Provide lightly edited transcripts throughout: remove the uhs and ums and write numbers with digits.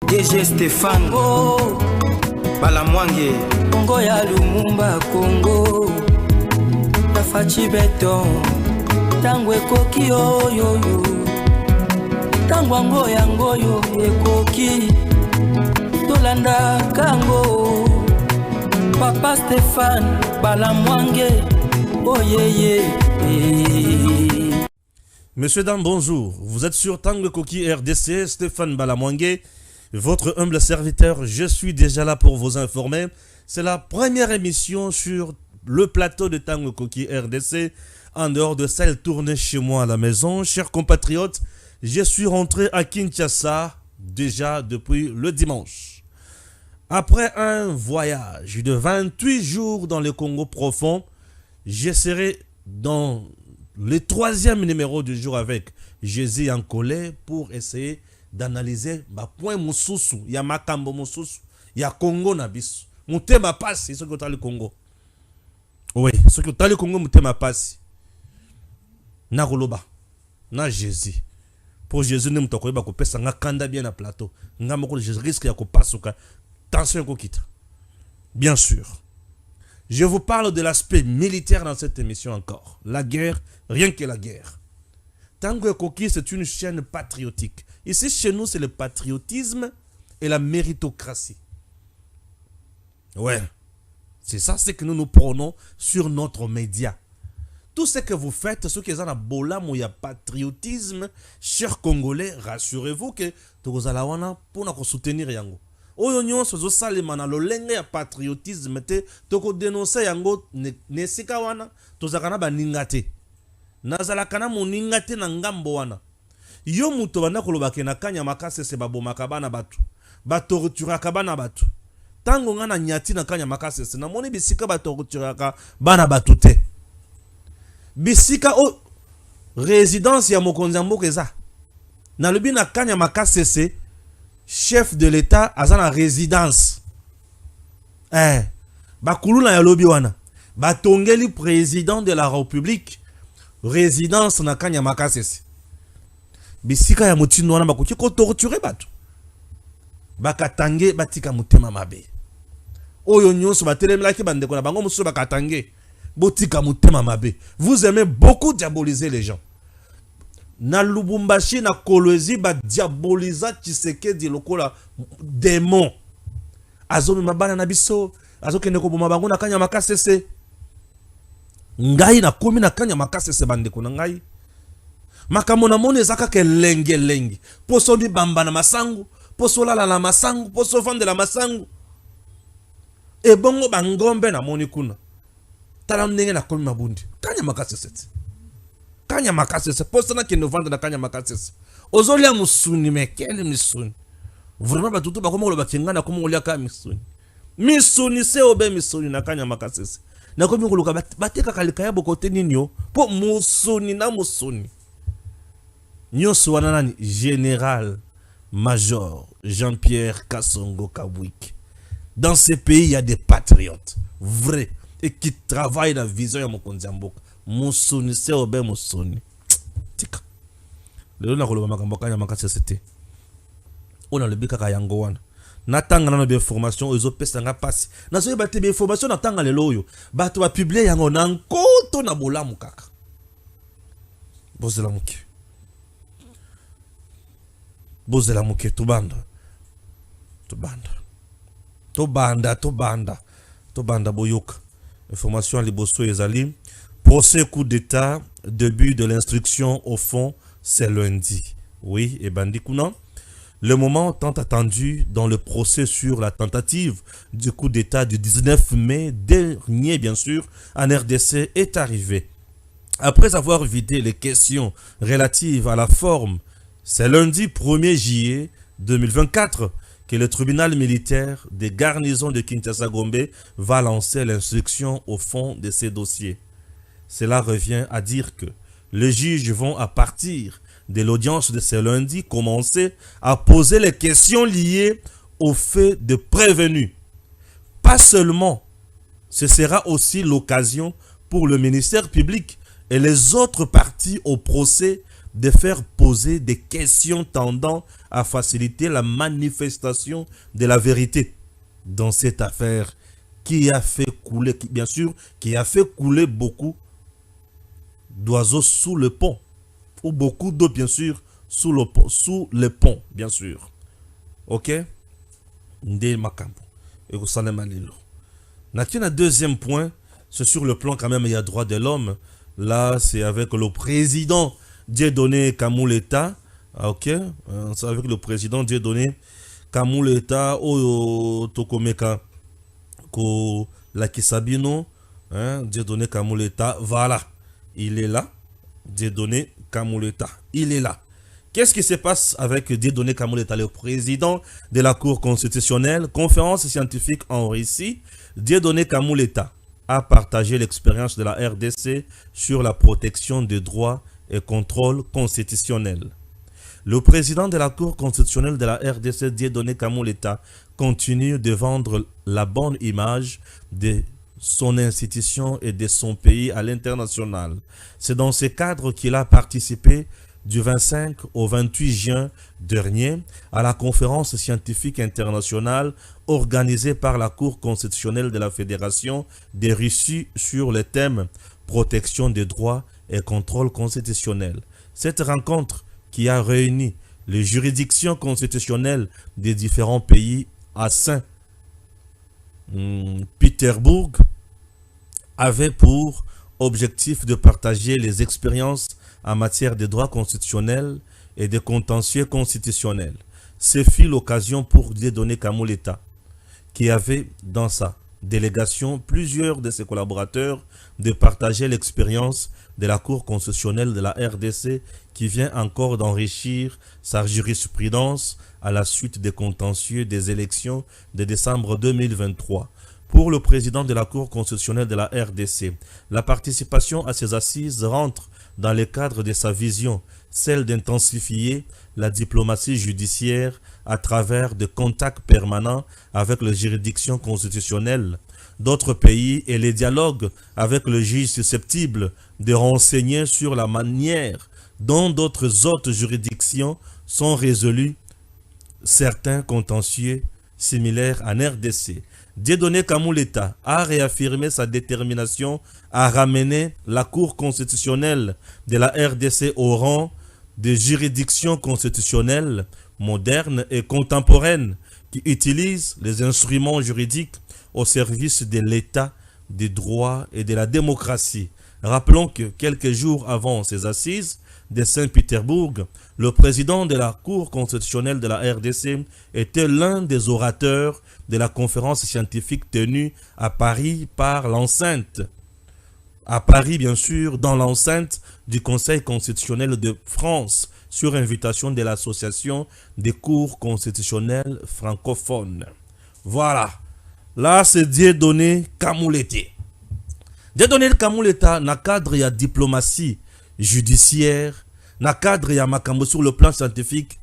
DG Stéphane Oh Balamwange Congo ya Lumumba Congo Tafachi beton Tango ekoki oyoyo Tango ango yango yo ekoki Tolanda kango Papa Stéphane Balamwange Oh yeah. Monsieur, dames, bonjour. Vous êtes sur Tango Koki RDC, Stéphane Balamwange, votre humble serviteur. Je suis déjà là pour vous informer. C'est la première émission sur le plateau de Tango Koki RDC. En dehors de celle tournée chez moi à la maison, chers compatriotes, je suis rentré à Kinshasa déjà depuis le dimanche. Après un voyage de 28 jours dans le Congo profond, je serai dans le 3e numéro du jour avec Jésus en colère pour essayer d'analyser ma point mususu, ya makambo mususu, ya Congo nabis. Mutema passe, ce que tu as le Congo. Oui, ce que tu as le Congo, mutema passe. Na goloba, na Jésus. Pour Jésus, ne mutoko yeba ko pesa nga kanda bien na plateau. Nga moko je risque ya ko pasuka. Tension ko kita. Bien sûr. Je vous parle de l'aspect militaire dans cette émission encore. La guerre, rien que la guerre. Tango Koki, c'est une chaîne patriotique. Ici, chez nous, c'est le patriotisme et la méritocratie. Ouais. C'est ça, c'est que nous nous prenons sur notre média. Tout ce que vous faites, ceux qui sont à Bolam où il y a patriotisme, chers Congolais, rassurez-vous que vous allez pour nous soutenir yango. Oyo nyonso zo salema na lolenge ya patriotisme te toko dénoncer yango nesika wana tozakana baninga te nazalaka na moninga te na ngambo wana yo muto banda kolobake na kanya makase se babomaka bana batu batorturaka bana batu tango nga na nyati na kanya makase se na moni bisika batorturaka bana batu te bisika o résidence ya mokonzi mboka eza na lobi na kanya makase se chef de l'État a sa résidence. Bakuluna ya lobi wana. Batongeli président de la République résidence na kanya makasese. Bisika ya mutino wana bakuki ko torturer batu. Bakatange batika mutema mabe. Oyo nyonso batelemlaki bandeko na bango muso bakatange. Botika mutema mabe. Vous aimez beaucoup diaboliser les gens. Na Lubumbashi na Kolwezi ba diaboliza Tshisekedi lokola démon. Azomi mabana na biso, azokende ko boma bango na kanya makasese. Ngai na komi na kanya makasese bandeko na ngai. Makambo na mone zaka ke lenge. Poso di bamba na masangu, poso lala na masangu, poso fande la masangu. E bongo bangombe na moni kuna. Tala ndenge na komi mabundi. Kanya makasese. Kanya makasese, posta na kendo vanda na kanya makasese. Ozolia musuni mekele misuni. Vraiment batutu bakoma lo bakengana koma olia ka misuni. Misuni se obe misuni na kanya makasese. Na komi ngoluka bateka kalika ya bokote ninyo po musuni na musuni. Nyoso wana nani Général Major Jean-Pierre Kassongo Kabwik. Dans ce pays, il y a des patriotes vrais et qui travaillent dans la vision ya mokonzi mboka. Musuni se obe musuni. Tika. Lelo na koloba makambo kanya makasese te. Ona le bika ka yango wana. Natanga na be formation ezo pesa nga pasi. Na so ba te be formation natanga lelo oyo. Bato ba publier yango na nkoto na bolamu kaka. Bozela muke. Bozela muke tubanda. Tobanda boyoka. Information liboso ezali. Procès coup d'état, début de l'instruction au fond, c'est lundi. Oui, et bandikuna. Le moment tant attendu dans le procès sur la tentative du coup d'état du 19 mai dernier, bien sûr, en RDC est arrivé. Après avoir vidé les questions relatives à la forme, c'est lundi 1er juillet 2024 que le tribunal militaire des garnisons de Kinshasa-Gombe va lancer l'instruction au fond de ces dossiers. Cela revient à dire que les juges vont, à partir de l'audience de ce lundi, commencer à poser les questions liées au fait de prévenus. Pas seulement, ce sera aussi l'occasion pour le ministère public et les autres parties au procès de faire poser des questions tendant à faciliter la manifestation de la vérité dans cette affaire qui a fait couler, bien sûr, qui a fait couler beaucoup d'oiseaux sous le pont, ou beaucoup d'eau, bien sûr, sous le pont, bien sûr. Ok? Nde makambo. Et vous savez malilo. Un deuxième point, c'est sur le plan quand même, il y a droit de l'homme. Là, c'est avec le président Dieudonné Kamuleta. Ok? C'est avec le président Dieudonné Kamuleta au Tokomeka ko la Kisabino. Dieudonné Kamuleta. Voilà. Il est là. Dieudonné Kamuleta. Il est là. Qu'est-ce qui se passe avec Dieudonné Kamuleta, le président de la Cour constitutionnelle? Conférence scientifique en Russie. Dieudonné Kamuleta a partagé l'expérience de la RDC sur la protection des droits et contrôle constitutionnel. Le président de la Cour constitutionnelle de la RDC, Dieudonné Kamuleta, continue de vendre la bonne image de son institution et de son pays à l'international. C'est dans ce cadre qu'il a participé du 25 au 28 juin dernier à la conférence scientifique internationale organisée par la Cour constitutionnelle de la Fédération des Russies sur le thème protection des droits et contrôle constitutionnel. Cette rencontre qui a réuni les juridictions constitutionnelles des différents pays à Saint-Pétersbourg avait pour objectif de partager les expériences en matière de droits constitutionnels et de contentieux constitutionnels. Ce fut l'occasion pour Dieudonné Kamuleta, qui avait dans sa délégation plusieurs de ses collaborateurs, de partager l'expérience de la Cour constitutionnelle de la RDC qui vient encore d'enrichir sa jurisprudence à la suite des contentieux des élections de décembre 2023. Pour le président de la Cour constitutionnelle de la RDC, la participation à ces assises rentre dans le cadre de sa vision, celle d'intensifier la diplomatie judiciaire à travers de contacts permanents avec les juridictions constitutionnelles d'autres pays et les dialogues avec le juge susceptible de renseigner sur la manière dont d'autres autres juridictions sont résolues certains contentieux similaires en RDC. Dieudonné Kamuleta a réaffirmé sa détermination à ramener la Cour constitutionnelle de la RDC au rang de juridiction constitutionnelle moderne et contemporaine qui utilise les instruments juridiques au service de l'État, des droits et de la démocratie. Rappelons que quelques jours avant ces assises de Saint-Pétersbourg, le président de la Cour constitutionnelle de la RDC était l'un des orateurs de la conférence scientifique tenue à Paris par l'enceinte. À Paris, bien sûr, dans l'enceinte du Conseil constitutionnel de France, sur invitation de l'Association des cours constitutionnels francophones. Voilà. Là, c'est Dieudonné Kamuleta. Dieudonné Kamuleta, na cadre ya diplomatie judiciaire, na cadre ya makambo sur le plan scientifique,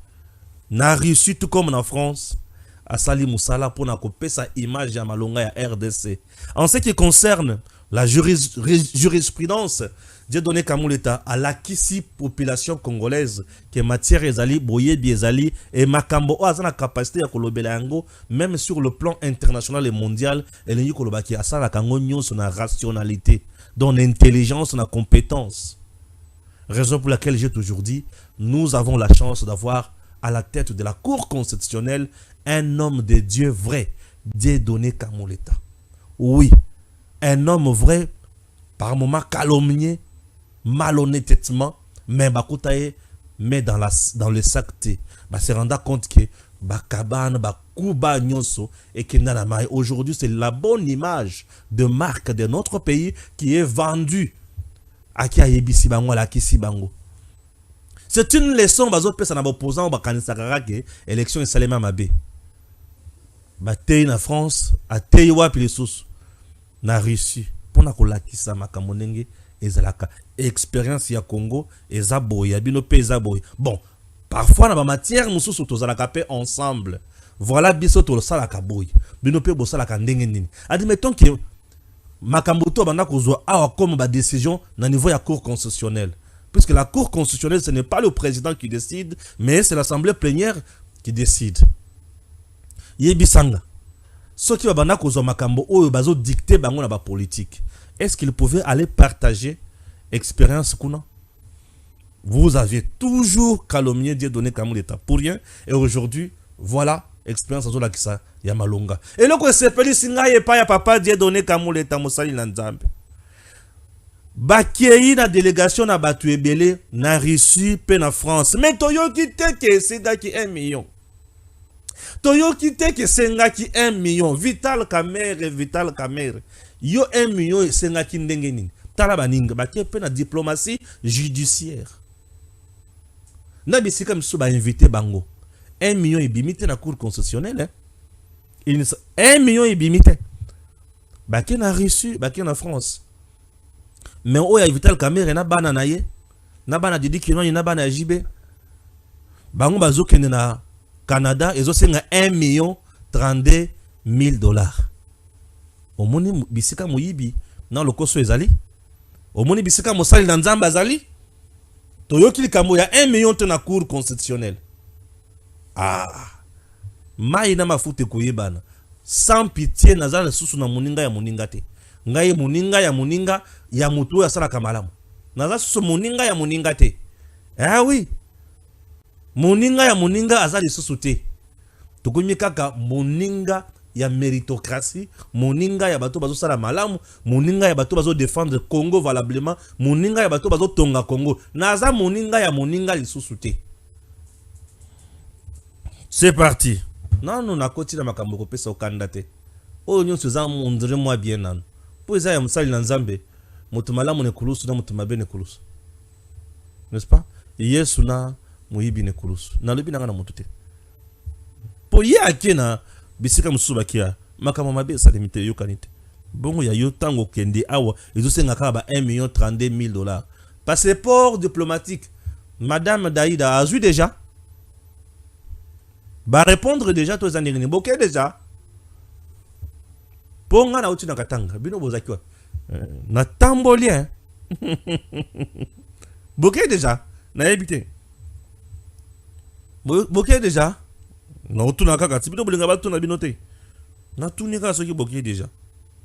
na réussi tout comme en France, à Sali Moussala pour na couper sa image ya malonga ya RDC. En ce qui concerne la jurisprudence, Dieudonné Kamuleta à l'acquis population congolaise que matière ezali boye biezali et makambo o azana capacité ya kolobela yango même sur le plan international et mondial elingi kolobaki asala kango nyonso na rationalité, dans intelligence na compétence. Raison pour laquelle j'ai toujours dit, nous avons la chance d'avoir à la tête de la Cour constitutionnelle un homme de Dieu vrai, Dieudonné Kamuleta. Oui, un homme vrai, par moments calomnié, malhonnêtement, mais bakoutaye, mais dans le sac T. Se rendre compte que bakabane, bakuba nyonso et que aujourd'hui c'est la bonne image de marque de notre pays qui est vendue à qui a yebisi bango à la kisi bango. C'est une leçon bazo pesa na opposant bakanisa karake élection et salema mabe. Batei na France, atei wapi lisusu na Russie pour na kolakisa makambo ndenge ezalaka expérience ya Congo ezaboya bino pe ezaboya. Bon, parfois na ba matière mususu tozalaka pe ensemble. Voilà biso to salaka boy. Bino pe bo salaka ndenge nini. Admettons que makambo to banda kozwa awa comme ba décision na niveau ya cour constitutionnelle. Puisque la Cour constitutionnelle, ce n'est pas le président qui décide, mais c'est l'Assemblée plénière qui décide. Yebisanga. Ceux qui vont makambo ou bazo dicter bango na ba politique. Est-ce qu'ils pouvaient aller partager expérience kuna? Vous avez toujours calomnié Dieudonné Kamou-Leta pour rien. Et aujourd'hui, voilà, expérience à Kisa Yamalonga. Et le quoi s'appelle Singa et pas ya papa Dieudonné Kamou-Leta Moussali Nanzambe. Bakei na délégation na batu ebele na Russie pe na France. Mais toyo kite ke senga ki 1 million. Toyo kite ke senga ki 1 million. Vital Kamerhe. Yo 1 million senga ki ndenge nini. Tala baninga bakei pe na diplomatie judiciaire. Na bisika msu ba invité bango. 1 million ibimite na cour constitutionnelle. 1 million ibimite. Bakei na Russie, bakei na France. Mais on a Vital Kamerhe na bana na ye. Na bana Didi Kino na bana JB. Bango bazo kende na Canada ezo senga 1 million 32 000 dollars. Omoni bisika moyibi na lokoso ezali. Omoni bisika mosali na nzamba azali. Toyoki likambo ya 1 million te na cour constitutionnelle. Ah. Mai na mafute koyebana. Sans pitié nazala susu na moninga ya moninga te. Ngai moninga ya mutu ya sala kamalamu. Naza susu moninga ya moninga te. Ah oui. Moninga ya moninga azali susu te. Tukumi kaka moninga ya méritocratie, moninga ya bato bazo sala malamu, moninga ya bato bazo défendre Congo valablement, moninga ya bato bazo tonga Congo. Naza moninga ya moninga lisusu te. C'est parti. Non, non, na koti na makambo ko pesa okanda te. O nyo seza mondre moi bien nan. Po eza ya musali na Nzambe, mutu malamu ne kulusu na mutu mabe ne kulusu. N'est-ce pas? Yesu na muyibi ne kulusu. Na lobi na mutu te. Po ye akena bisika musuba kia makama mabe sa limite yo kanite. Bongo ya yo tango kende awa ezo senga kaba 1 million 32 000 dollars. Passeport diplomatique. Madame Daïda a vu déjà. Ba répondre déjà tous anirini. Boké déjà. Ponga na uti na katanga. Bino bozaki wa. Na tamboli hein. Boké déjà. Na ebité. Boké déjà. Na utu na kaka. Bino bolinga ba tu na binote. Na tu ni ka soki boké déjà.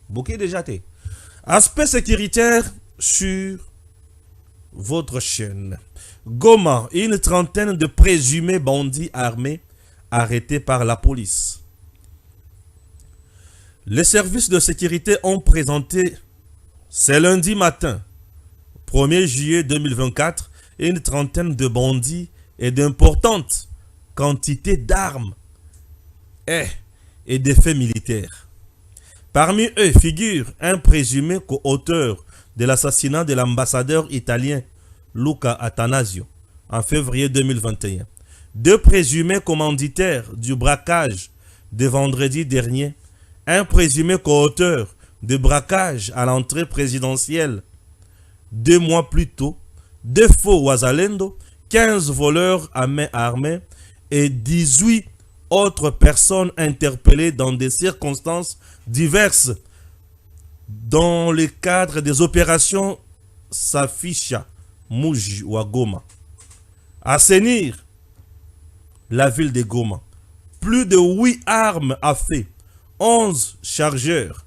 Boké déjà te. Aspect sécuritaire sur votre chaîne. Goma, une trentaine de présumés bandits armés arrêtés par la police. Les services de sécurité ont présenté ce lundi matin, 1er juillet 2024, une trentaine de bandits et d'importantes quantités d'armes et d'effets militaires. Parmi eux figure un présumé co-auteur de l'assassinat de l'ambassadeur italien Luca Attanasio en février 2021. 2 présumés commanditaires du braquage de vendredi dernier, un présumé co-auteur de braquage à l'entrée présidentielle 2 mois plus tôt, 2 faux Wazalendo, 15 voleurs à main armée et 18 autres personnes interpellées dans des circonstances diverses dans le cadre des opérations Safisha, Mouji ou Goma. Assainir la ville de Goma. Plus de 8 armes à feu, 11 chargeurs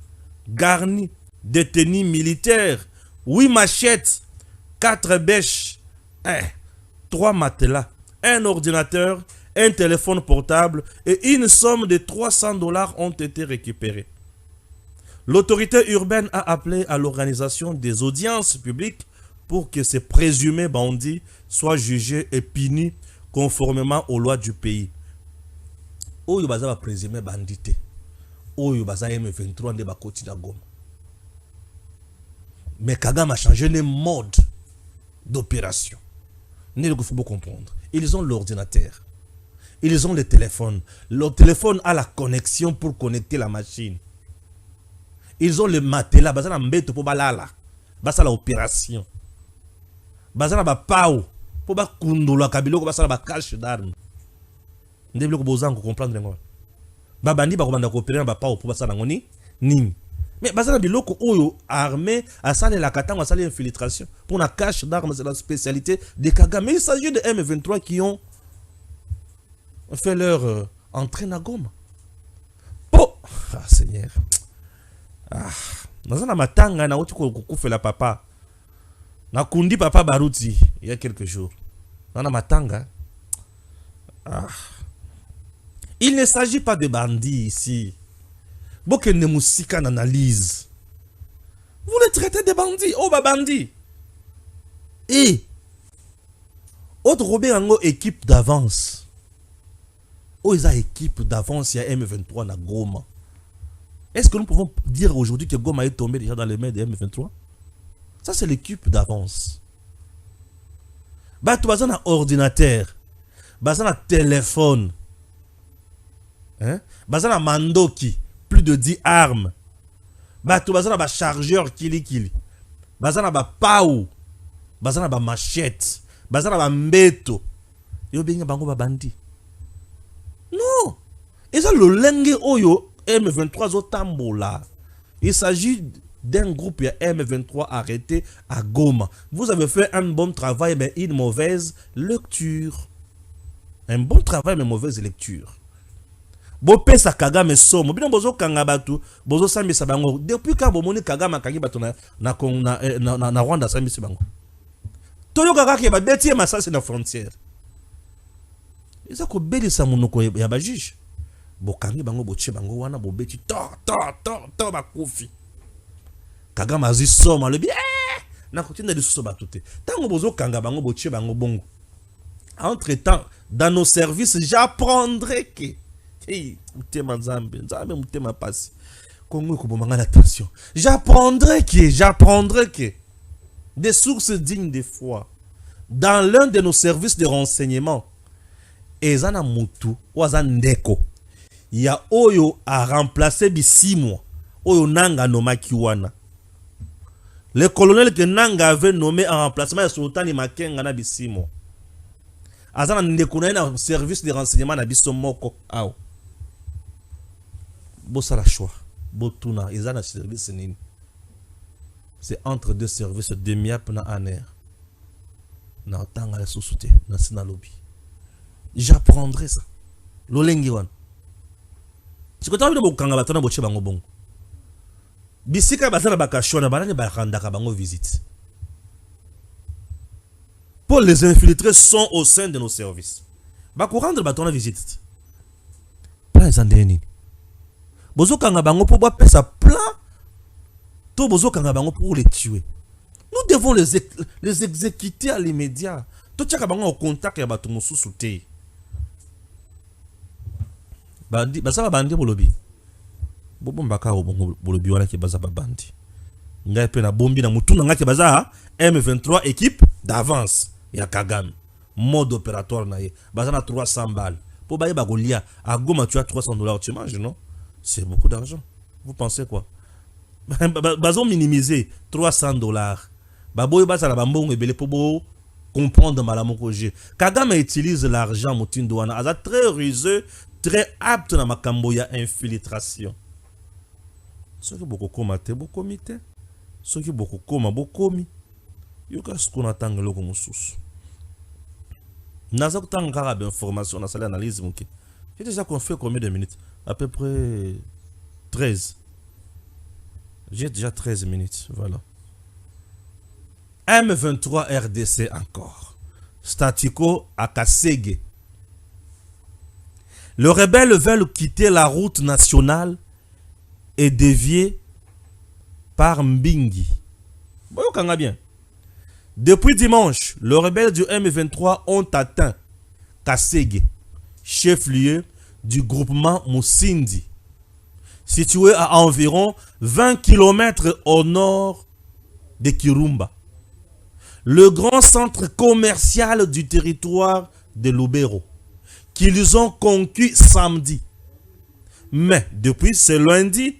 garnis de tenues militaires, 8 machettes, 4 bêches, 3 matelas, un ordinateur, un téléphone portable et une somme de 300 $ ont été récupérés. L'autorité urbaine a appelé à l'organisation des audiences publiques pour que ces présumés bandits soient jugés et punis conformément aux lois du pays. Oyo baza ba présumé bandité. Oyo baza M23 de bakoti na Goma. Mais Kagame a changé le mode d'opération. Il faut comprendre. Ils ont l'ordinateur. Ils ont le téléphone. Le téléphone a la connexion pour connecter la machine. Ils ont le matelas. Baza na mbeto po balala. Basa la opération. Baza na ba pao. Po ba kundula kabiloko basa na ba cache d'armes. Ndebile ko bozango comprendre ngo. Ba bandi ba ko banda ko opérer na ba pao po basa na ngoni nini. Mais bazana biloko oyo armée a salé la katanga, a salé infiltration. Pour la cache d'armes, c'est la spécialité des Kagame. Mais il s'agit de M23 qui ont fait leur entrée à Goma. Oh, ah, Seigneur. Ah, dans un matanga, na oti ko fait la papa. Na kundi papa Barouti il y a quelques jours. Dans la matanga. Ah. Il ne s'agit pas de bandits ici. Bokende musika n'analyse. Vous les traitez de bandits. Oh, bah bandits. Et autre Robert Ango équipe d'avance. Oh, ils ont équipe d'avance. Il y a M23 na Goma. Est-ce que nous pouvons dire aujourd'hui que Goma est tombé déjà dans les mains de M23? Ça, c'est l'équipe d'avance. Bah, tu as un ordinateur. Bah, un téléphone. Hein? Bah, un mandoki. Plus de 10 armes. Bah, tu as un chargeur kili. Bah, un pau. Bah, un machette. Bah, un mbeto. Yo, bien, bango bandi. Non. Et ça, le lengue oyo M23 Zotambola. Il s'agit d'un groupe M23 arrêté à Goma. Vous avez fait un bon travail, mais une mauvaise lecture. Un bon travail, mais mauvaise lecture. Bopé sa Kagame somo. Bino bozo kangabatu, bozo sami sabango. Depuis quand bomoni Kagame kangi batu na Rwanda sami sabango. Toyo kaka ba beti masasi na frontière. Isa ko beli sa munoko ya ba juge. Bokangi bango boche bango wana bobeti to ba kofi. Kagame azi soma le bien. Na kotinda de soba touté. Tango bozo kanga bango boche bango bongo. Entre-temps, dans nos services, j'apprendrai que j'apprendrai que des sources dignes de foi dans l'un de nos services de renseignement, Ezana Mutu Wazandeko, il y a Oyo a remplacé Bissimo, Oyo Nanga Noma Kiwana. Le colonel que Nanga avait nommé en remplacement de Sultan Makenga na Bissimo. Azana Ndekuna na service de renseignement na Bissomoko. Ao. Bossa la choix. Botuna, Ezana service nini. C'est entre deux services de Miap na Aner. Na Otanga la Sousouté, na Sinalobi. J'apprendrai ça. Lolengiwan. Si tu as vu le Kanga Batana Boche Bango Bon. Bisika Batana Bakashona, Banani Bakandaka Bango visite. Pour les infiltrés sont au sein de nos services. Bakourand de Batana visite. Plan Zandeni. Bozo Kanga Bango pour boire sa plan. Tout Bozo Kanga Bango pour les tuer. Nous devons les exécuter à l'immédiat. Tout Tchaka Bango au contact et Batomo sous-souté. Bandi, basaba bandi bolobi. Bobo mbaka o bolobi wana ke bazaba bandi. Ngai pe na bombi na mutu na ngake baza M23 équipe d'avance ya Kagame. Mode opératoire na ye. Baza na 300 balles. Pour baye bagolia à Goma tu as $300 tu manges non? C'est beaucoup d'argent. Vous pensez quoi? Bazon minimiser $300. Baboy baza la bambongo ebele pour comprendre malamoko G. Kagame utilise l'argent mutindo wana aza très rusé, très apte dans ma camboya infiltration. Ce qui beaucoup comate, beaucoup comité. Ce qui beaucoup coma, beaucoup commis. Yoka ce qu'on attend le comme sous. Nazak tang karabe information, na salle analyse mouki. J'ai déjà qu'on fait combien de minutes? À peu près 13. J'ai déjà 13 minutes, voilà. M23 RDC encore. Statico à Kasege. Les rebelles veulent quitter la route nationale et dévier par Mbingi. Voyons bien. Depuis dimanche, les rebelles du M23 ont atteint Kasege, chef-lieu du groupement Moussindi, situé à environ 20 km au nord de Kirumba, le grand centre commercial du territoire de Lubero, qu'ils ont conquis samedi. Mais depuis ce lundi,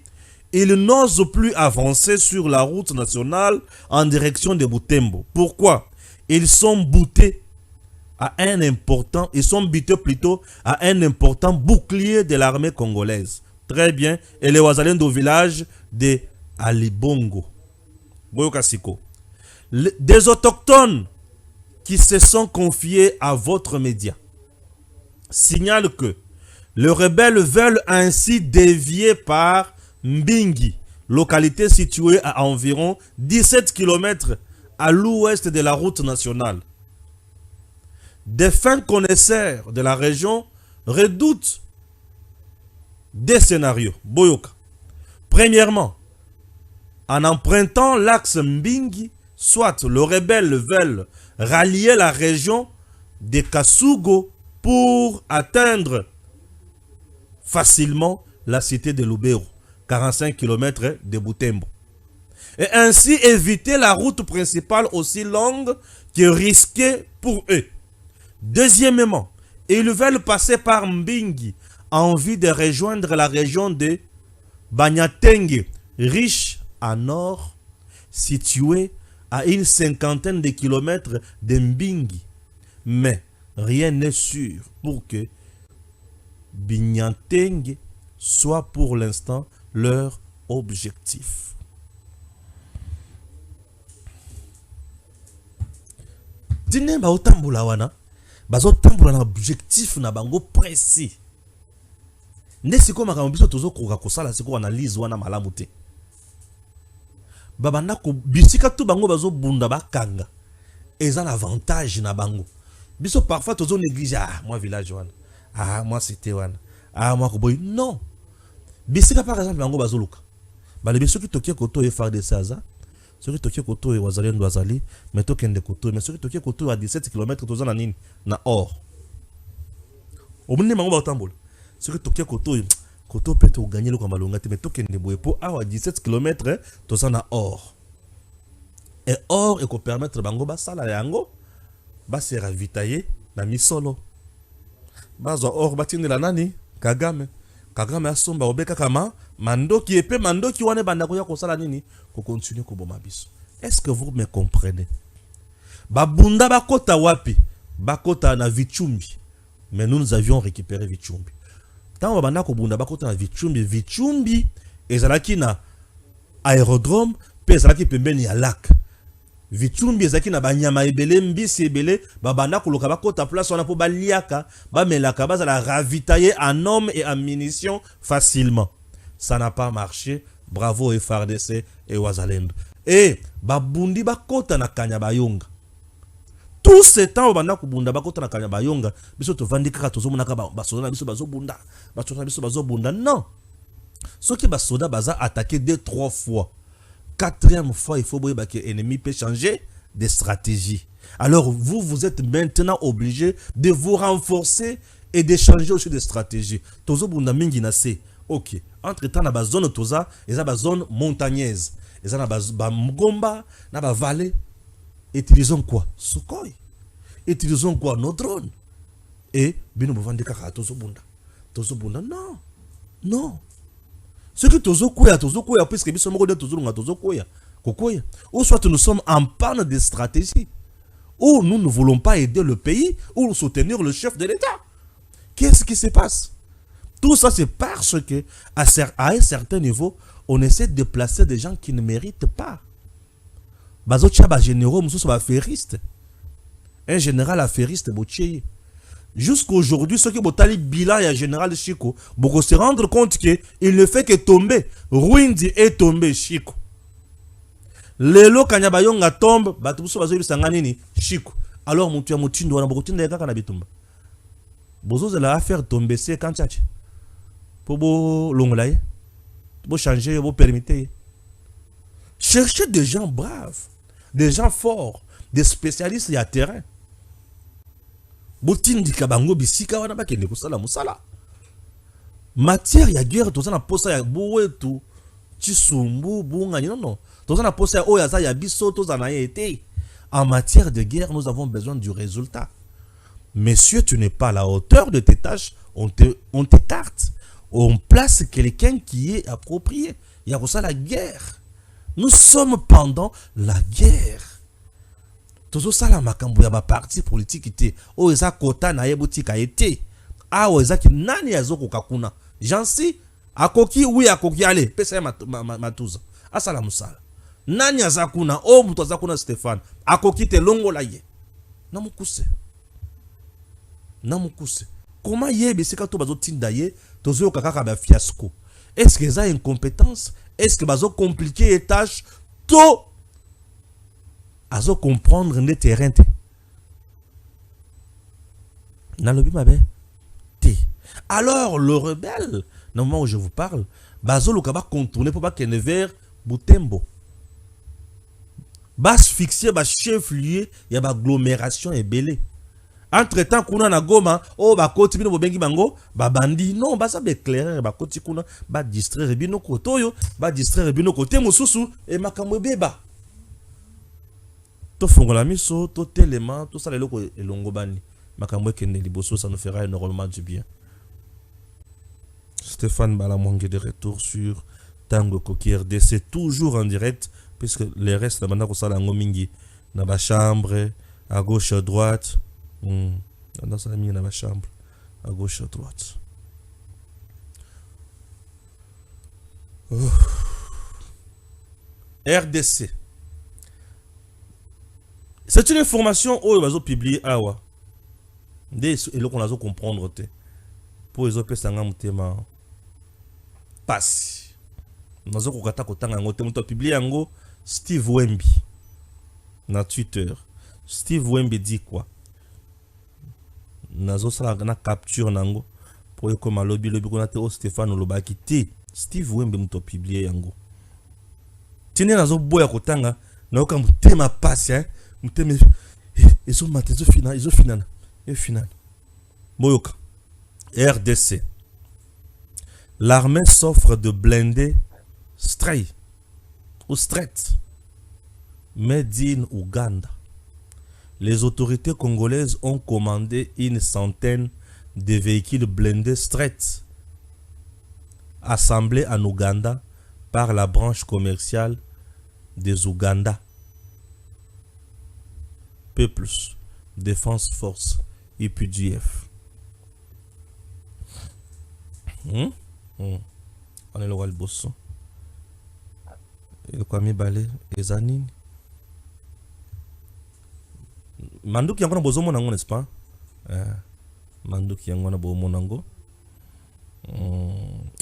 ils n'osent plus avancer sur la route nationale en direction de Butembo. Pourquoi? Ils sont butés à un important, à un important bouclier de l'armée congolaise. Très bien. Et les Wazalendo au village de Ali Bongo. Boyoka Siko. Des autochtones qui se sont confiés à votre média signalent que les rebelles veulent ainsi dévier par Mbingi, localité située à environ 17 km à l'ouest de la route nationale. Des fins connaisseurs de la région redoutent des scénarios. Boyoka. Premièrement, en empruntant l'axe Mbingi, soit les rebelles veulent rallier la région de Kasugo pour atteindre facilement la cité de Lubero, 45 km de Butembo, et ainsi éviter la route principale aussi longue que risquée pour eux. Deuxièmement, ils veulent passer par Mbingi en vue de rejoindre la région de Banyatenge, riche en or, située à une cinquantaine de kilomètres de Mbingi. Mais rien n'est sûr pour que Banyatenge soit pour l'instant leur objectif. Dine ba otambula wana bazo tambula na objectif na bango précis. Ndesiko makambo biso tozo koka kosala siko analyse wana malamu te. Babanda ko bisika tu bango bazo bunda bakanga. Eza na avantage na bango. Biso parfois tozo néglige moi village wana. Moi cité wana. Moi ko boy non. Bisika par exemple bango bazo luka. Ba le biso ki tokie koto e FARDC aza. Ceux qui toquent koto et wazali ndwazali, mais token de koto, mais ceux qui toquent koto à 17 km toza na nini na or. Omune mango ba otambola. Ceux qui toquent koto peut to gagner le kwa malonga te, mais token de boepo à 17 km toza na or. Et or et ko permettre bango ba sala yango ba se ravitailler na misolo. Bazo or batine la nani Kagame. Kagame asomba obeka kama mandoki epe mandoki wane banda koya kosala nini ko continue ko boma biso. Est-ce que vous me comprenez? Babunda bakota wapi? Bakota na Vichumbi. Mais nous avions récupéré Vichumbi. Tant banda ko bunda bakota na Vichumbi, Vichumbi ezalaki na aérodrome pe ezalaki pembeni ya lac. Vichumbi ezalaki na banyama ebele mbisi ebele babanda koloka bakota place wana po baliaka bamelaka bazala ravitailler en hommes et en munitions facilement. Ça n'a pas marché. Bravo FARDC et Wazalendo. Et babundi bakota na Kanyabayonga. Tout ce temps banda kubunda bakota na Kanyabayonga, biso to vandika tozomona ka basoda biso bazobunda. Basoda biso bazobunda. Non. Ce qui basoda baza attaqué 2-3 fois. 4e fois, il faut que l'ennemi peut changer de stratégie. Alors, vous êtes maintenant obligé de vous renforcer et de changer aussi de stratégie. Tozo bunda mingi na se. Ok. Entre-temps, dans la zone toza, il y a une zone montagneuse. Il y a une mgomba, na ba vallée. Utilisons quoi? Sukhoi. Utilisons quoi? Nos drones. Et, bino bovandi kaka tozo bunda. Tozo bunda, non. Non. Ce que tozo koya, puisque biso moko de tozo lunga tozo koya. Kokoya. Ou soit nous sommes en panne de stratégie. Ou nous ne voulons pas aider le pays, ou soutenir le chef de l'État. Qu'est-ce qui se passe? Tout ça, c'est parce que, à un certain niveau, on essaie de placer des gens qui ne méritent pas. Bazo tchaba généraux, moussou soba affairiste. Un général affairiste, boutché. Jusqu'aujourd'hui, ceux qui ont tali bilan et général Chico, beaucoup se rendre compte qu'il ne fait que tomber. Rwindi est tombé, Chico. Lelo Kanyabayonga tombe, batubuso bazo sanganini, Chico. Alors, moutia moutindo, wana bokotinda yaka kana bitumba. Bozo de la affaire tomber, c'est quand tchatch. Pour bo longolaye, pour changer, pour permettre. Cherchez des gens braves, des gens forts, des spécialistes à terrain. Botindi kabango bisika wana bakende kusala musala. Matière ya guerre tozana posa ya bowetu chisumbu bunga non. Tozana posa ya oyaza ya biso tozana été. En matière de guerre, nous avons besoin du résultat. Messieurs, tu n'es pas à la hauteur de tes tâches, on t'écarte. On place quelqu'un qui est approprié. Il y a ça la guerre. Nous sommes pendant la guerre. Tozo sala makambo ya ba parti politique ite o eza kota na yebutika ete awo eza ki nani azoko kakuna jansi akoki oui akoki ale pesa ya matuza asala musala. Nani azakuna o muto azakuna Stéphane akokite longo la ye. Namukuse. Namukuse. Comment yebe sika to bazo tinda ye tozo kaka ba fiasco. Est-ce que ça incompétence? Est-ce que bazo compliquer les tâches to azo comprendre les terrains te. Nalobi mabe te. Alors le rebelle, dans le moment où je vous parle, bazo le kaba contourner pour pas qu'il vers Butembo. Bas fixé bas chef lieu, il y a ba agglomération et belé. Entre temps kuna na Goma, oh ba koti bino bobengi bango, ba bandi non ba sa be éclairer ba koti kuna ba distraire bino kotoyo, ba distraire bino kote mususu et makamwe beba. To fongola miso, to telema, to sala eloko elongo bani. Makamwe kende liboso, ça nous fera énormément du bien. Stéphane Balamwangue de retour sur Tango Koki RDC, toujours en direct, puisque les restes, la banda kosala ngomingi, na ba chambre, à gauche, à droite. Dans sa mingi na ba chambre, à gauche, à droite. Oh. RDC. C'est une information où ils vont publier awa. Dès et qu'on a comprendre te. Pour les autres sanga mutema. Passe. Nous avons kata kotanga ngote muto publier ngo Steve Wemby na Twitter. Steve Wemby dit quoi? Nazo sala na capture nango pour que malobi lobi konate o Stéphane Lobaki te. Steve Wemby muto publier yango. Tine nazo boya kotanga na oka mutema passe hein. Muteme ils ont maté ils ont final. Moyoka. RDC. L'armée s'offre de blindés Stray ou Strait made in Ouganda. Les autorités congolaises ont commandé une centaine de véhicules blindés Strait assemblés en Ouganda par la branche commerciale des Ouganda. P+, Défense Force, IPDF. On est le roi le bosso. Et le kwami balé, et zanine. Mandou qui a encore besoin monango, n'est-ce pas? Mandou qui a encore besoin monango.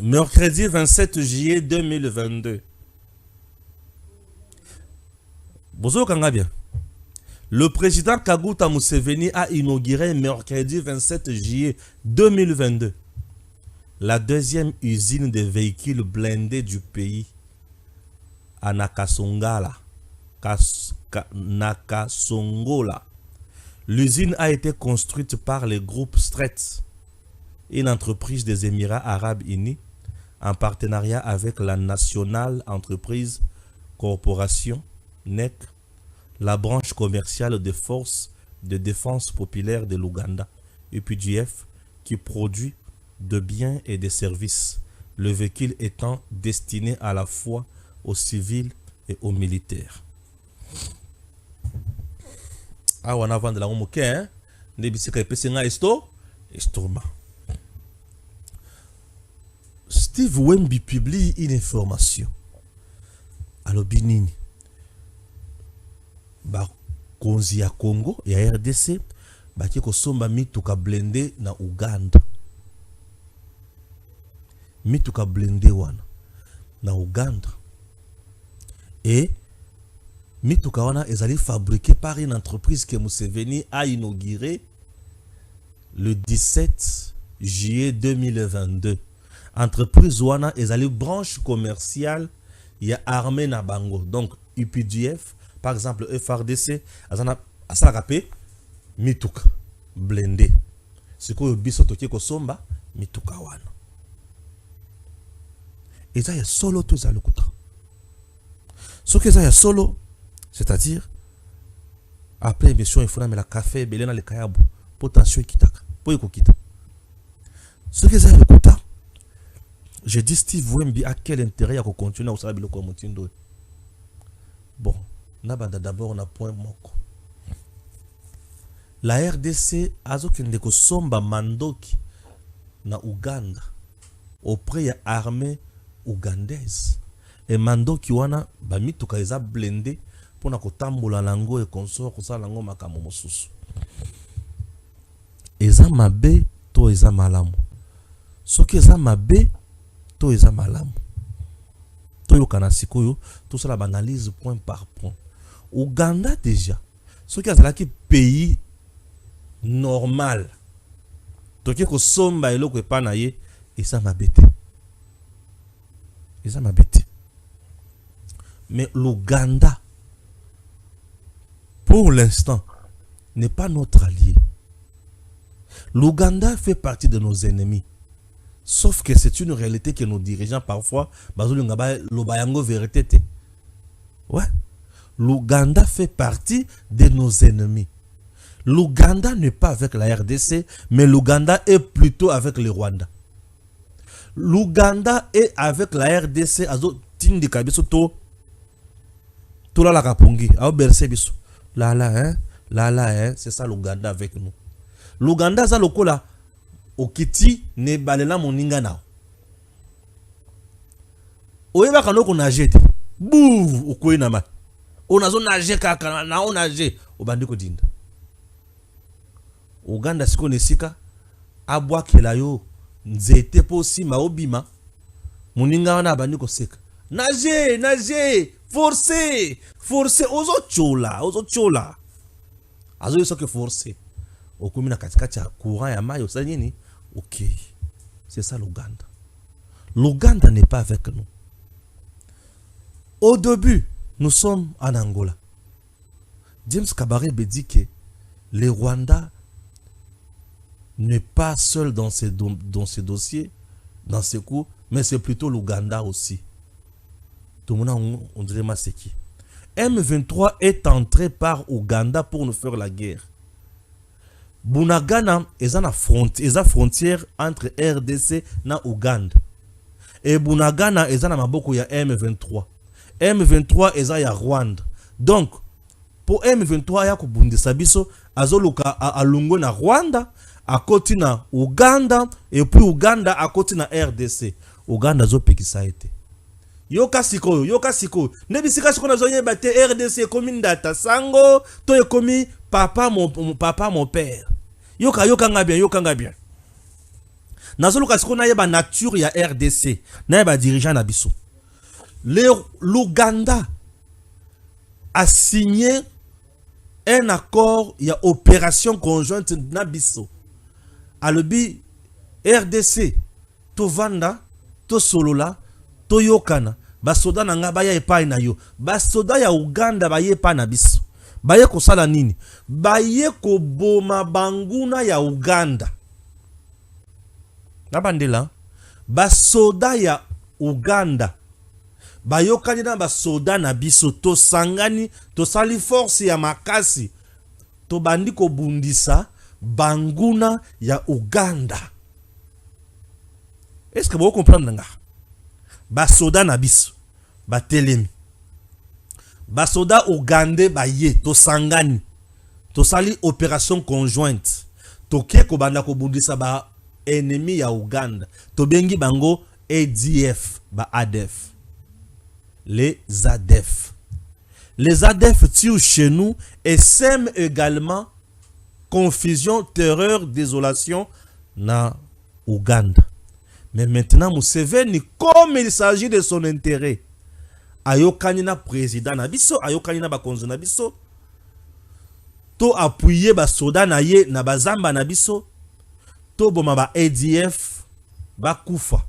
Mercredi 27 juillet 2022. Bozo kanga bien. Le président Kaguta Museveni a inauguré mercredi 27 juillet 2022 la deuxième usine de véhicules blindés du pays à Nakasongola. L'usine a été construite par le groupe Strait, une entreprise des Émirats Arabes Unis, en partenariat avec la National Enterprise Corporation, NEC, la branche commerciale des forces de défense populaire de l'Ouganda, UPDF, qui produit de biens et des services, le véhicule étant destiné à la fois aux civils et aux militaires. Ah, on a vendu la homoke, hein? Steve Wemby publie une information. Alors, Binini. Konzi ya Congo ya RDC baki kosomba mituka blende na Uganda. Mituka blende wana na Uganda. Et mituka wana ezali fabriqué par une entreprise que Museveni a inauguré le 17 juillet 2022. Entreprise wana ezali branche commerciale ya armée na bango. Donc UPDF par exemple, FRDC, a rapé mituka blindé. C'est quoi le biso toki kosomba mituka wana. Et ça y a solo tout ça le kuta. Ce que ça y a solo, c'est-à-dire après émission il faut mettre la café belena le kayabu potentiel kitaka pour ekokita. Ce que ça y a le kuta. Je dis Steve Wemby a quel intérêt à continuer à usala biloko motindo. Bon. D'abord, on a point moko. La RDC a zokende ko somba mandoki na Ouganda auprès de l'armée ougandaise. et mando ki wana ba mituka eza blindé pona kotambola lango et consort ko sala lango makambo mosusu. Eza mabe to eza malamu. Soki eza mabe to eza malamu. To yokana sikoyo to sala analyse point par point. Ouganda déjà soki azalaki pays normal. Toki ko somba eloko epana ye eza mabete. Eza mabete. Mais l'Ouganda pour l'instant n'est pas notre allié. L'Ouganda fait partie de nos ennemis. Sauf que c'est une réalité que nos dirigeants parfois l'Obayango vérité. Ouais. L'Ouganda fait partie de nos ennemis. L'Ouganda n'est pas avec la RDC, mais l'Ouganda est plutôt avec le Rwanda. L'Ouganda est avec la RDC. Azo tindi kabiso to la la kapongi. Ao berse biso. Là, c'est ça l'Ouganda avec nous. L'Ouganda, ça lokola okiti ne balela moninga nao. Oyeba kanoko nage te. Bouf, okoye na ma. Onazo nage kaka na on nage obandiko dinda. Uganda siko nesika abwa kela yo nzete po sima obima moninga wana abandiko seka. Nage, forcé, ozo chola. Azo yoso ke forcé. Okumina katikati ya courant ya mayo sa nini? OK. C'est ça l'Ouganda. L'Ouganda n'est pas avec nous. Au début, nous sommes en Angola. James Kabarebe dit que le Rwanda n'est pas seul dans ces dossiers, dans ces coups, mais c'est plutôt l'Ouganda aussi. Tout le monde on dirait Maseki. M23 est entré par Ouganda pour nous faire la guerre. Bunagana est la frontière entre RDC na Ouganda. Et Bunagana est la maboko ya M23. M23 est ya Rwanda. Donc, pour M23 ya kubundisa biso azoluka a lungo na Rwanda, à côté na Ouganda, et puis Ouganda à côté na RDC. Ouganda zo pekisa été. Yoka siko. Nebisika siko na zoye bate RDC komi data sango, to ye komi papa mon père. Yoka nga bien. Nazoluka siko na yeba nature ya RDC, na yeba dirigeant na biso. L'Ouganda a signé un accord, il y a opération conjointe na biso. Alobi RDC to vanda to solola to yokana basoda na nga baya epai na yo basoda ya Uganda baye epai na biso baye kosala nini baye koboma banguna ya Uganda na bandela basoda ya Uganda bayokani na basoda na biso to sangani to sali force ya makasi to bandi ko bundisa banguna ya Uganda. Est-ce que vous comprenez nga? Basoda na biso batelemi. Basoda Ugandais baye to sangani. To sali opération conjointe. To ke ko banda ko bundisa ba ennemi ya Uganda. To bengi bango ADF ba ADF. Les ADF. Les ADF tuent chez nous et sèment également confusion, terreur, désolation na Ouganda. Mais maintenant, Museveni, comme il s'agit de son intérêt, ayokani na président na biso, ayokani na bakonzo na biso, to appuyer ba soda na ye na bazamba na biso, to boma ba ADF ba kufa,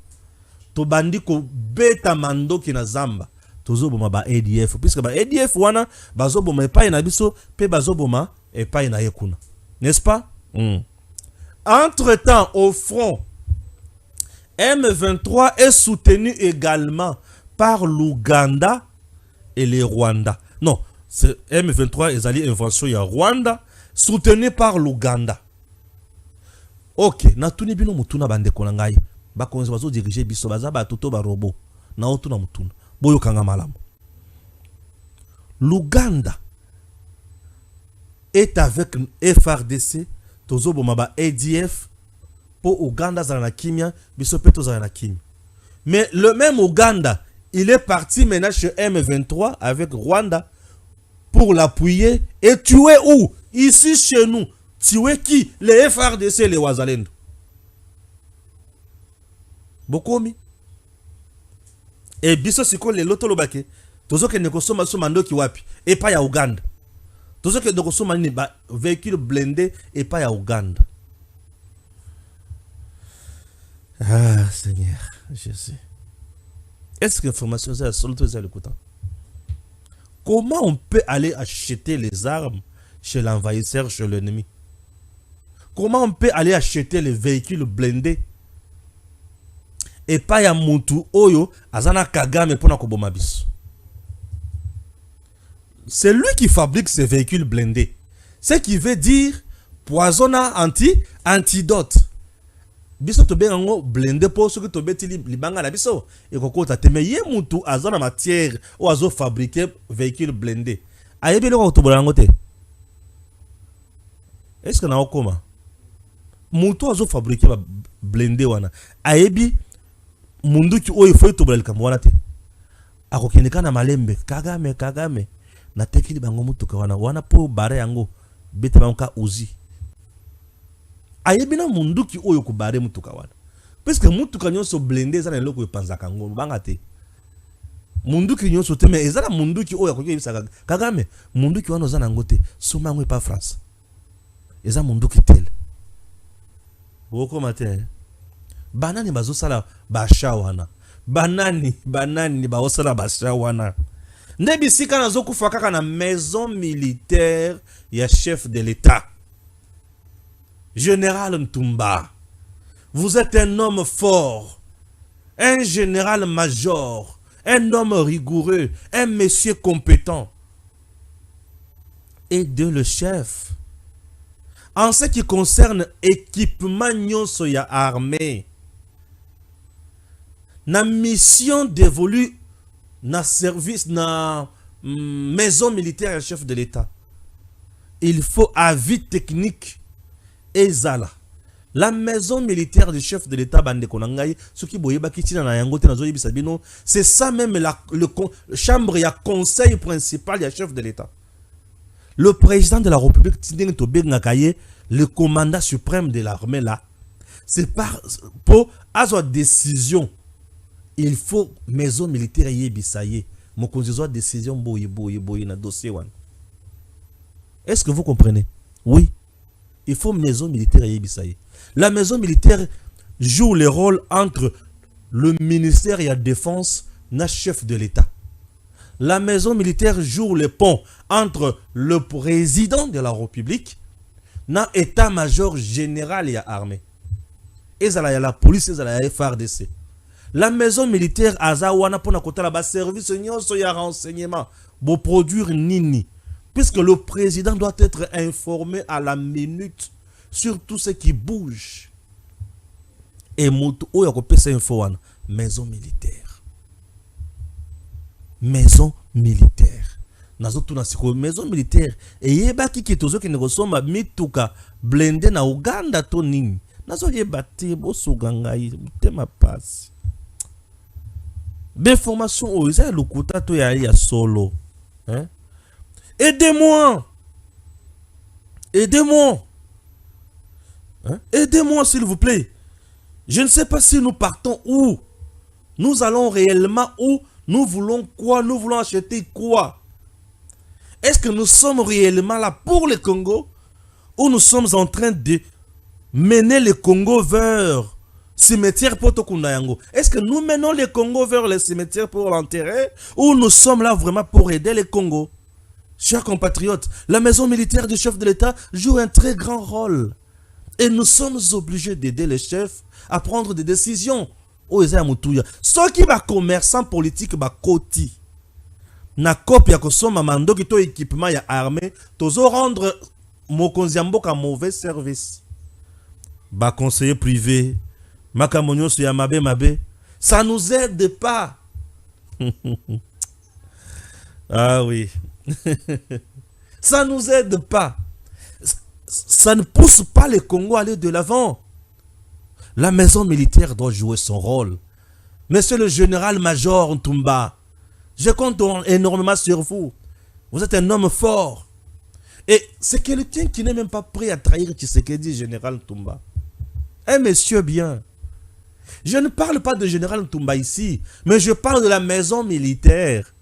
to bandi ko beta mando ki na zamba, to zo boma ba ADF, puisque ba ADF wana bazo boma epai na biso, pe bazo boma epai na yekuna. N'est-ce pas? Entre-temps, au front, M23 est soutenu également par l'Ouganda et les Rwanda. Non, M23 est allé invention ya Rwanda, soutenu par l'Ouganda. Ok, na tuni bino mutuna bande konangai. Ba konzo bazo diriger biso baza ba toto ba robot. Na otuna mutuna. Boyo kanga malamu. L'Ouganda est avec FRDC, tozo bomaba ADF, pour Ouganda zana kimia, biso peto zana kimia. Mais le même Ouganda il est parti maintenant chez M23 avec Rwanda pour l'appuyer et tuer où? Ici chez nous. Tuer qui? Les FRDC et les Wazalendo. Bokomi. Et biso siko le loto lobake. Tozo ke nekosoma mando ki wapi. Et pas ya Uganda. Tozo ke nekosoma ni ba véhicule blindé et pas ya Uganda. Ah Seigneur, je sais. Est-ce que l'information est sur le côté? Comment on peut aller acheter les armes chez l'envahisseur, chez l'ennemi? Comment on peut aller acheter les véhicules blindés? Et pas ya mutu oyo azana Kagame pona koboma biso. C'est lui qui fabrique ces véhicules blindés. Ce qui veut dire poisonna antidote. Biso to bengango blindé pour ceux qui to beti libanga na biso et kokota te mais ye mutu azana matière ou azo fabriquer véhicules blindés. Ayebi le to bolango te. Est-ce que na okoma? Mutu azo fabriquer blindé wana. Ayebi mundu ki oyo foi to bolel kamwana te. Akokendeka na malembe Kagame na tekili bango mutu ka wana po bare yango bete banka uzi. Ayebina mundu ki oyo kubare mutuka wana. Parce que mutuka nyonso blindé za na eloko epanzaka ngo banga te. Mundu ki nyonso te mais ezala mundu ki oyo akoki bisaka Kagame mundu ki wana za na ngote soma ngwe pa France. Eza mundu ki tel. Boko matin. Banani bazo sala basha wana. Banani ba osala basha wana. Nebisika na zo kufa kaka na maison militaire ya chef de l'État. Général Ntumba, vous êtes un homme fort, un général-major, un homme rigoureux, un monsieur compétent. Aidez le chef. En ce qui concerne équipement nyonso ya armée, na mission dévolue na service na maison militaire ya chef de l'État, il faut avis technique. Ezala. La maison militaire du chef de l'État bande konangai, ce qui boyeba kitina na yangote na zoyi bisabino, c'est ça même le chambre ya conseil principal ya chef de l'État. Le président de la République Tindeng Tobe Ngakaye, le commandant suprême de l'armée là, c'est pour avoir décision. Il faut maison militaire yebisaye. Mon conseil décision boye na dossier wan. Est-ce que vous comprenez? Oui. Il faut maison militaire et Ibisaï. La maison militaire joue le rôle entre le ministère et la défense na chef de l'État. La maison militaire joue le pont entre le président de la République na état-major général et armée. Et ça la police et la FRDC. La maison militaire azawana pona kota la bas service nyonso ya renseignement bo produire nini. Puisque le président doit être informé à la minute sur tout ce qui bouge. Et Moutou, où y a cette info, maison militaire. Maison militaire. Maison militaire. Et yeba ki tozo ki negosoma mituka blende na Uganda to nini. Nazo yeba te boso gangai tema passe. D'information au isa lukuta to ya solo. Hein? Aidez-moi. Aidez-moi. Hein? Aidez-moi, s'il vous plaît. Je ne sais pas si nous partons où. Nous allons réellement où. Nous voulons quoi. Nous voulons acheter quoi. Est-ce que nous sommes réellement là pour le Congo? Ou nous sommes en train de mener le Congo vers cimetière Potokundayango? Est-ce que nous menons le Congo vers le cimetière pour l'enterrer? Ou nous sommes là vraiment pour aider le Congo? Chers compatriotes, la maison militaire du chef de l'État joue un très grand rôle. Et nous sommes obligés d'aider les chefs à prendre des décisions. Ceux qui sont commerçants politiques, koti. Na copie que son mando qui to équipement ya armée, tozo rendre mokonziambo ka mauvais service. Ba conseiller privé, makamonyo su ya mabe, ça nous aide pas. Ah oui. Ça ne nous aide pas. Ça ne pousse pas le Congo à aller de l'avant. La maison militaire doit jouer son rôle. Monsieur le général-major Ntumba, je compte énormément sur vous. Vous êtes un homme fort. Et c'est quelqu'un qui n'est même pas prêt à trahir Tshisekedi, général Ntumba. Un monsieur bien. Je ne parle pas de général Ntumba ici, mais je parle de la maison militaire.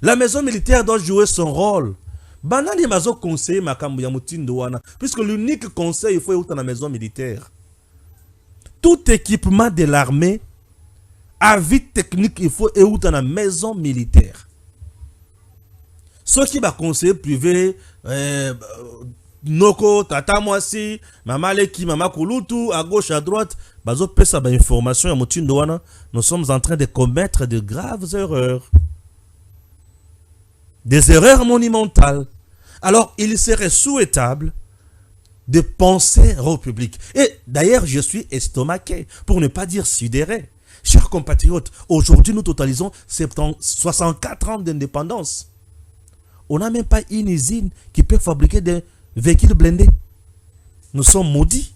La maison militaire doit jouer son rôle. Banali mazo conseiller makambu ya mutindo wana, puisque l'unique conseil il faut être dans la maison militaire. Tout équipement de l'armée, avis technique, il faut être dans la maison militaire. Ceux qui va conseiller privé, Noko, Tata Mwasi, Mama Leki, Mama Kulutu, à gauche, à droite, bazo pesa ba information ya mutindo wana, nous sommes en train de commettre de graves erreurs. Des erreurs monumentales. Alors, il serait souhaitable de penser république. Et d'ailleurs, je suis estomaqué, pour ne pas dire sidéré. Chers compatriotes, aujourd'hui, nous totalisons 64 ans d'indépendance. On n'a même pas une usine qui peut fabriquer des véhicules blindés. Nous sommes maudits.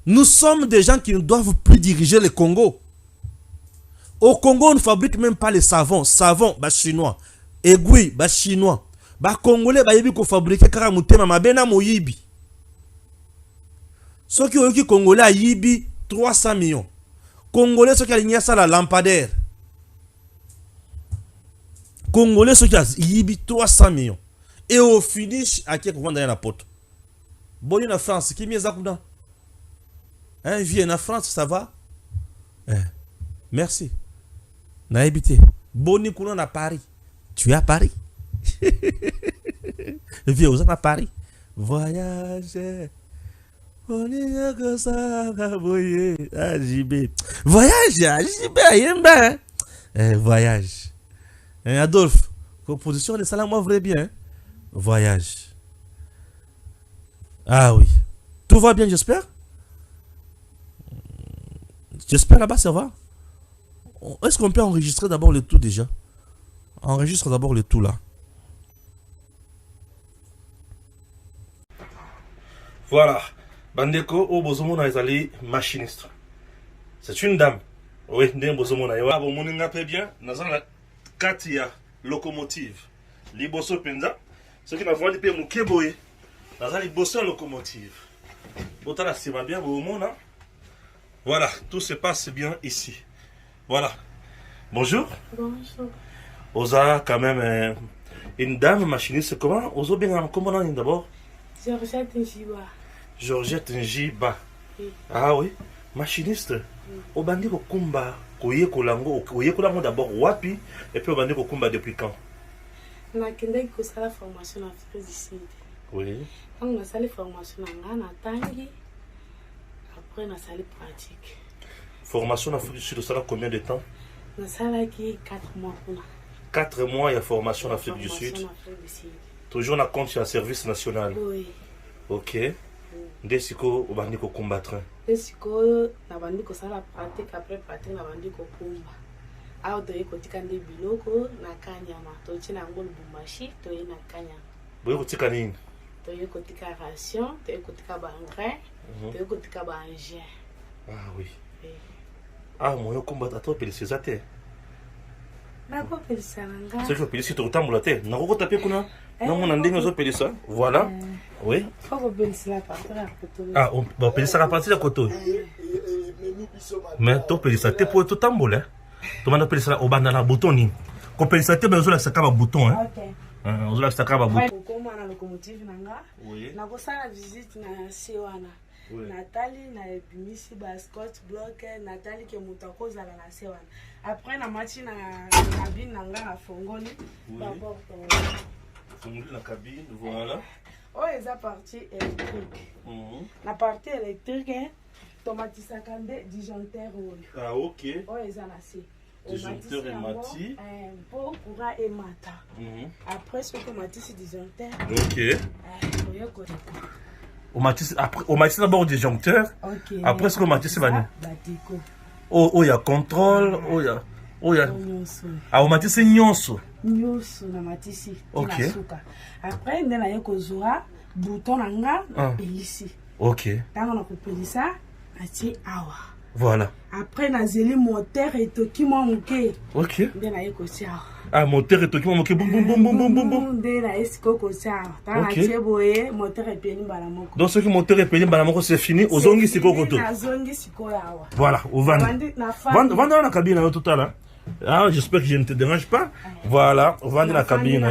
Nous sommes des gens qui ne doivent plus diriger le Congo. Au Congo, on ne fabrique même pas les savons. Savon, bah chinois. Aiguille, bah chinois. Bah congolais, bah yibi ko fabriquer karamutema mabena moyibi. Ceux qui ont eu congolais à yibi 300 millions. Congolais, ceux qui ont ça la lampadaire. Congolais, ceux qui ont yibi 300 millions. Et au finish, à qui on va la pote. Bon, en France, qui m'y a hein, viens en France, ça va? Merci. N'a habité. Boni Koulon à Paris. Tu es à Paris? Viens aux à Paris. Voyage. Voyage. Voyage. Adolphe. Composition de ça, moi, vrai bien. Voyage. Ah oui. Tout va bien, j'espère? J'espère là-bas, ça va? Est-ce qu'on peut enregistrer d'abord le tout déjà? Enregistre d'abord le tout là. Voilà. Bandeko, au Bozomona est machiniste. C'est une dame. Oui, d'un Bozomona. Voilà, bon, mon ingapé bien. Nous avons la Katia locomotive. Liboso Penza. Ce qui m'a voulu payer mon keboye. Nous avons Liboso locomotive. Autant là, c'est bien, Bozomona. Voilà, tout se passe bien ici. Voilà. Bonjour. Bonjour. Oza, quand même, une dame machiniste. Comment? Ozo bien, comment on dit d'abord? Georgette Njiba. Georgette Njiba. Oui. Ah oui. Machiniste. Au bandi ko kumba, koye kolango d'abord wapi, et puis au bandi ko kumba depuis quand? On a qu'une la formation en Afrique du Sud. Oui. On a salé formation en Ghana, Tangi. Après, on a salé pratique. Formation en Afrique du Sud, ça a combien de temps? On a salé 4 mois. 4 mois, il y a formation en Afrique du Sud. Toujours on compte sur un service national. Oui. Ok. Desiko, au bandi ko combattre. Desiko, na bandi ko sala pratique, après pratique, na bandi ko kumba. Aho toye kotika nde biloko na kanyama. Toye na ngolo bumashi, toye na kanyama. Boye kotika nini? Toye kotika ration, toye kotika ba engrais, toye kotika ba engrais. Ah oui. Ah, moi, combattre à toi, puis c'est ça. C'est que je peux dire que tu as un peu de temps. Tu as non, on a dit ça. Voilà. Oui. Ah, on va payer ça à partir de la côte. Mais tu peux ça. Tu peux tout tambour. Tu vas payer ça au bas de la bouton. Tu peux payer ça. Tu peux payer ça à bouton. On va faire ça à bouton. Oui. Nathalie na ebimisi ba scotch block Nathalie ke mutako za na sewana après na match na cabine na nga na fongoli ba porte fongoli la cabine voilà oh eza partie électrique na partie électrique tomatisa kande disjoncteur ah OK oh eza na se disjoncteur et mati pour courant et mata après ce tomatisi disjoncteur OK oyeko au matisse d'abord disjoncteur. Okay. Après ce que matisse va nous. Oh il y a contrôle, oh il y a ah au matisse nyonso. Nyonso na matisse. OK. Après ndena yeko zoa bouton nga pelisi. OK. Tango na ko pelisa ati awa. Voilà. Après nazeli moteur etoki mwa moke. Ok. Nde na yekotia. Ah, moteur etoki mwa moke boum boum boum boum boum boum. Nde na esiko kotia. Tana tieboye moteur epeli mbala moko. Donc ce qui moteur epeli mbala moko c'est fini, ozongi siko koto. Nazongi siko yawa. Voilà, au vendre. Vendre dans la cabine tout à l'heure. Ah, j'espère que je ne te dérange pas. Voilà, on va dans la cabine.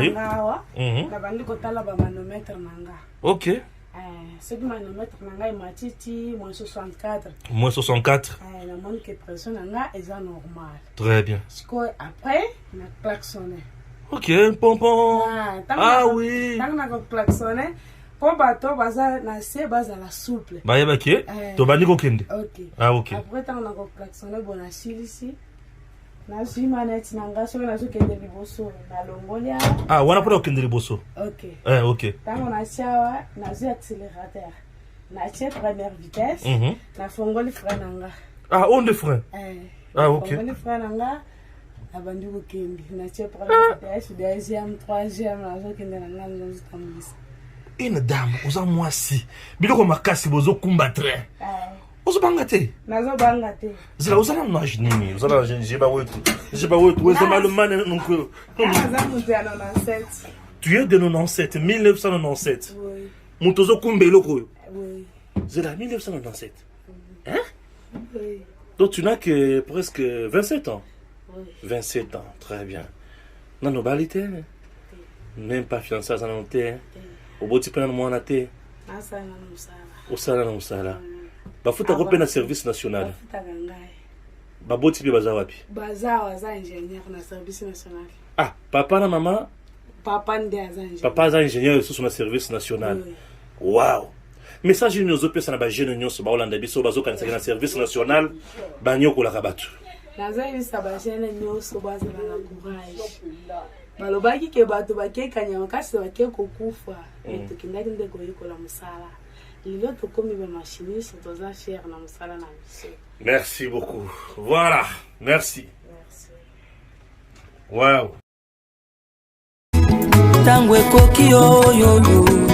Ok. C'est du manomètre nanga matiti moins 64. Moins 64. La manque de pression nanga est normal. Très bien. Après, na klaxonné. Ok, pompon. Ah oui. Tant na klaxonné, pour bateau baza na se baza la souple. Ba yeba ke, to bandi ko kende. Ok. Ah ok. Après tant na klaxonné bona silisi. Na suis manette nanga so na so kende liboso na longolia. Ah, wana pour kende liboso. Ok. Ok. Tant na chawa na zo accélérateur. Na che première vitesse. Na fongoli frein nanga. Ah, on de frein. Ah ok. Fongoli frein nanga. Abandi ko kende. Na che première vitesse, deuxième, troisième na zo kende nanga nzo tambisa. Une dame, oza mwasi. Biloko makasi bozo combattre. Ozo bangate. Nazo bangate. Zila uzana mnage nini? Uzana jeba wetu. Jeba wetu, weza malumane nunku. Nazo mutu ya 97. Tu es de 97, 1997. Oui. Mutozo kumbe loko. Oui. Zila 1997. Hein? Oui. Donc tu n'as que presque 27 ans. Oui. 27 ans, très bien. Nano balite. Même pas fiancé à Zanote. Au beau type de moi na te. Nasa na musala. Osala na musala. Bafuta ko pena service national. Bafuta gangai. Babo type baza wapi? Baza waza ingénieur na service national. Ah, papa na maman. Papa ndi aza ingénieur. Papa aza ingénieur sur le service national. Oui. Wow. Message nous opé na ba jeune nyonso ba Holanda biso bazo kanisa na service national banyo ko la kabatu. Naza isa ba jeune nyonso baza na courage. Balobaki ke bato bakekanya makasi bake kokufa. Tukindaki nde koyikola musala. Lilo tokomi ba machiniste toza fier na musala na biso. Merci beaucoup. Voilà, merci. Merci. Wow. Tango ekoki oyo yo.